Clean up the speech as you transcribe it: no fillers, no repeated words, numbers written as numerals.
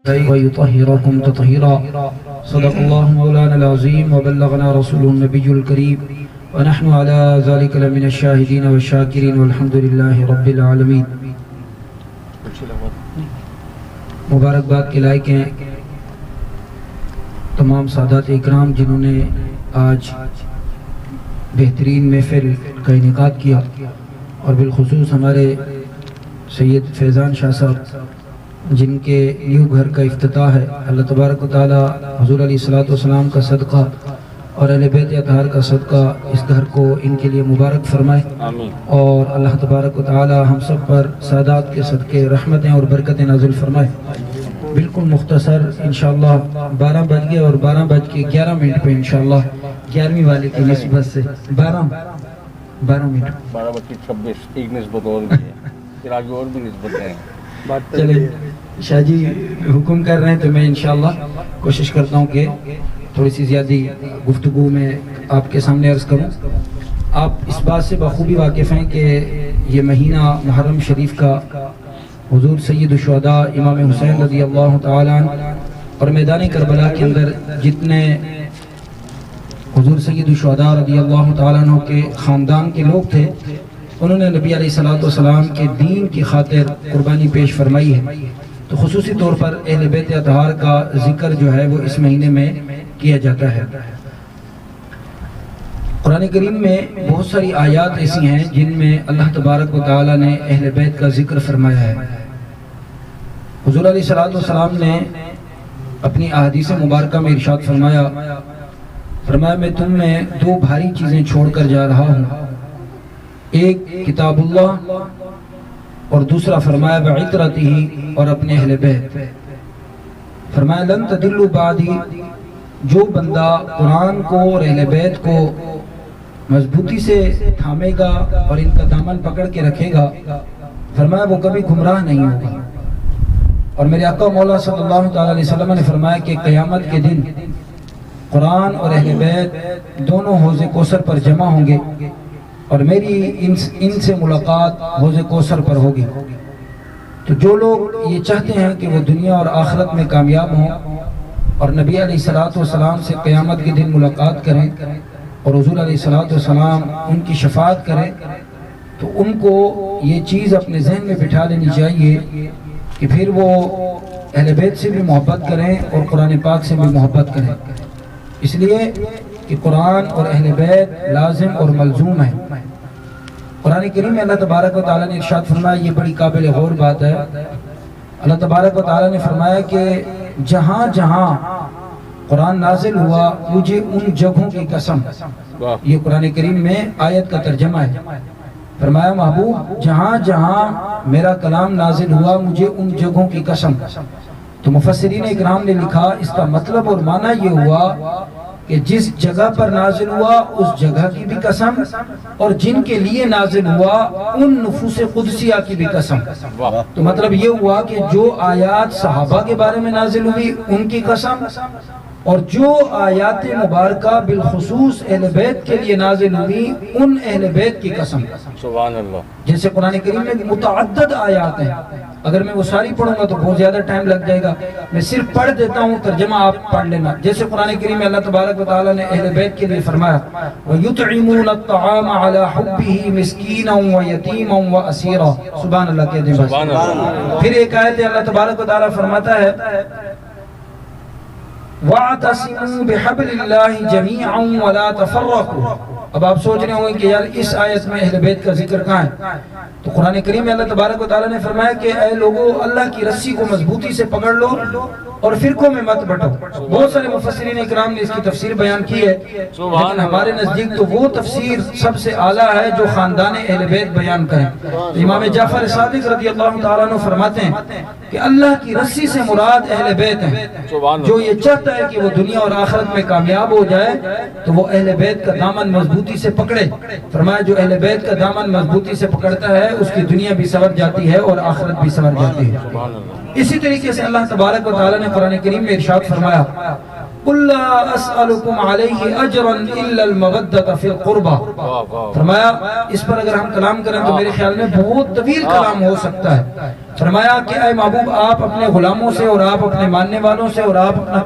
ويطهركم تطهيرا. صدق الله مولانا العظيم وبلغنا رسوله النبي الكريم ونحن على ذلك لمن الشاهدين والشاكرين والحمد لله رب العالمين. مبارکباد کے لائق ہیں تمام سادات اکرام جنہوں نے آج بہترین محفل کا انعقاد کیا، اور بالخصوص ہمارے سید فیضان شاہ صاحب جن کے نیو گھر کا افتتاح ہے. اللہ تبارک و تعالی حضور علیہ الصلوۃ والسلام کا صدقہ اور اہل بیت اطہار کا صدقہ اس گھر کو ان کے لیے مبارک فرمائے، اور اللہ تبارک و تعالی ہم سب پر سادات کے صدقے رحمتیں اور برکتیں نازل فرمائے. بالکل مختصر انشاءاللہ 12 بج گئے اور 12:11 پہ انشاءاللہ 11ویں والے کی نسبت سے 12 منٹ 12:26 ایک نسبت اور بھی ہے، پھر آگے اور بھی نسبتیں ہیں. چلے شاہ جی حکم کر رہے ہیں تو میں انشاءاللہ کوشش کرتا ہوں کہ تھوڑی سی زیادہ گفتگو میں آپ کے سامنے عرض کروں. آپ اس بات سے بخوبی واقف ہیں کہ یہ مہینہ محرم شریف کا حضور سید الشہداء امام حسین رضی اللہ تعالیٰ عنہ اور میدان کربلا کے اندر جتنے حضور سید الشہداء رضی اللہ تعالیٰ عنہ کے خاندان کے لوگ تھے، انہوں نے نبی علیہ الصلوۃ والسلام کے دین کی خاطر قربانی پیش فرمائی ہے. تو خصوصی طور پر اہل بیت اطہار کا ذکر جو ہے وہ اس مہینے میں کیا جاتا ہے. قرآن کریم میں بہت ساری آیات ایسی ہیں جن میں اللہ تبارک و تعالی نے اہل بیت کا ذکر فرمایا ہے. حضور علیہ الصلوۃ والسلام نے اپنی احادیث مبارکہ میں ارشاد فرمایا میں تم میں 2 بھاری چیزیں چھوڑ کر جا رہا ہوں، ایک کتاب اللہ اور دوسرا فرمایا بعطرتہ اور اپنے اہل بیت. فرمایا لن تضلوا بعدی، جو بندہ قرآن کو اور اہل بیت کو مضبوطی سے تھامے گا اور ان کا دامن پکڑ کے رکھے گا، فرمایا وہ کبھی گمراہ نہیں ہوگا. اور میرے آقا مولا صلی اللہ تعالی علیہ وسلم نے فرمایا کہ قیامت کے دن قرآن اور اہل بیت دونوں حوض کوثر پر جمع ہوں گے، اور میری ان سے ملاقات حوض کوثر پر ہوگی. تو جو لوگ یہ چاہتے ہیں کہ وہ دنیا اور آخرت میں کامیاب ہوں اور نبی علیہ الصلوۃ والسلام سے قیامت کے دن ملاقات کریں اور حضور علیہ الصلوۃ والسلام ان کی شفاعت کریں، تو ان کو یہ چیز اپنے ذہن میں بٹھا لینی چاہیے کہ پھر وہ اہل بیت سے بھی محبت کریں اور قرآن پاک سے بھی محبت کریں، اس لیے کہ قرآن اور اہل بیت لازم اور ملزوم ہے. قرآن کریم میں اللہ تبارک و تعالیٰ نے ارشاد فرمایا، یہ بڑی قابل غور بات ہے. اللہ تبارک و تعالیٰ نے فرمایا کہ جہاں جہاں قرآن نازل ہوا مجھے ان جگہوں کی قسم. یہ قرآن کریم میں آیت کا ترجمہ ہے. فرمایا محبوب جہاں جہاں میرا کلام نازل ہوا مجھے ان جگہوں کی قسم. تو مفسرین اکرام نے لکھا اس کا مطلب اور معنی یہ ہوا کہ جس جگہ پر نازل ہوا اس جگہ کی بھی قسم، اور جن کے لیے نازل ہوا ان نفوس قدسیہ کی بھی قسم. تو مطلب یہ ہوا کہ جو آیات صحابہ کے بارے میں نازل ہوئی ان کی قسم، اور جو آیات مبارکہ بالخصوص اہل بیت کے لیے نازل ہوئی ان اہل بیت کی قسم. سبحان اللہ. جیسے قرآن کریم میں متعدد آیات ہیں، اگر میں وہ ساری پڑھوں گا تو بہت زیادہ ٹائم لگ جائے گا. میں صرف پڑھ دیتا ہوں، ترجمہ آپ پڑھ لینا. جیسے قرآن کریم میں اللہ تبارک و تعالیٰ نے اہل بیت کے لیے فرمایا وَيُطْعِمُونَ الطَّعَامَ عَلَى حُبِّهِ مِسْكِينًا وَيَتِيمًا وَأَسِيرًا. سبحان اللہ کہہ دیں. پھر ایک آیت ہے اللہ تبارک و تعالیٰ فرماتا ہے وَاعْتَصِمُوا بِحَبْلِ اللَّهِ جَمِيعًا وَلَا تَفَرَّقُوا. اب آپ سوچ رہے ہوں گے کہ یار اس آیت میں اہل بیت کا ذکر کہاں ہے؟ تو قرآن کریم میں اللہ تبارک و تعالیٰ نے فرمایا کہ اے لوگو اللہ کی رسی کو مضبوطی سے پکڑ لو اور فرقوں میں مت بٹو. بہت سارے مفسرین اکرام نے اس کی تفسیر بیان کی ہے، لیکن ہمارے نزدیک تو وہ تفسیر سب سے اعلیٰ ہے جو خاندان اہل بیت بیان کریں. امام جعفر صادق رضی اللہ تعالیٰ عنہ فرماتے ہیں کہ اللہ کی رسی سے مراد اہل بیت ہیں. جو یہ چاہتا ہے کہ وہ دنیا اور آخرت میں کامیاب ہو جائے تو وہ اہل بیت کا دامن مضبوطی سے پکڑے. فرمایا جو اہل بیت کا دامن مضبوطی سے پکڑتا ہے اس کی دنیا بھی سنور جاتی ہے اور آخرت بھی سنور جاتی ہے. اسی طریقے سے اللہ تبارک و تعالیٰ نے قرآن کریم میں ارشاد فرمایا قُلْ لَا أَسْأَلُكُمْ عَلَيْهِ أَجْرًا إِلَّا الْمَوَدَّةَ فِي الْقُرْبَى. واہ واہ فرمایا اس پر اگر ہم کلام کریں تو میرے خیال میں بہت طویل کلام ہو سکتا ہے. فرمایا کہ اے محبوب آپ اپنے غلاموں سے اور آپ اپنے ماننے والوں سے اور آپ اپنا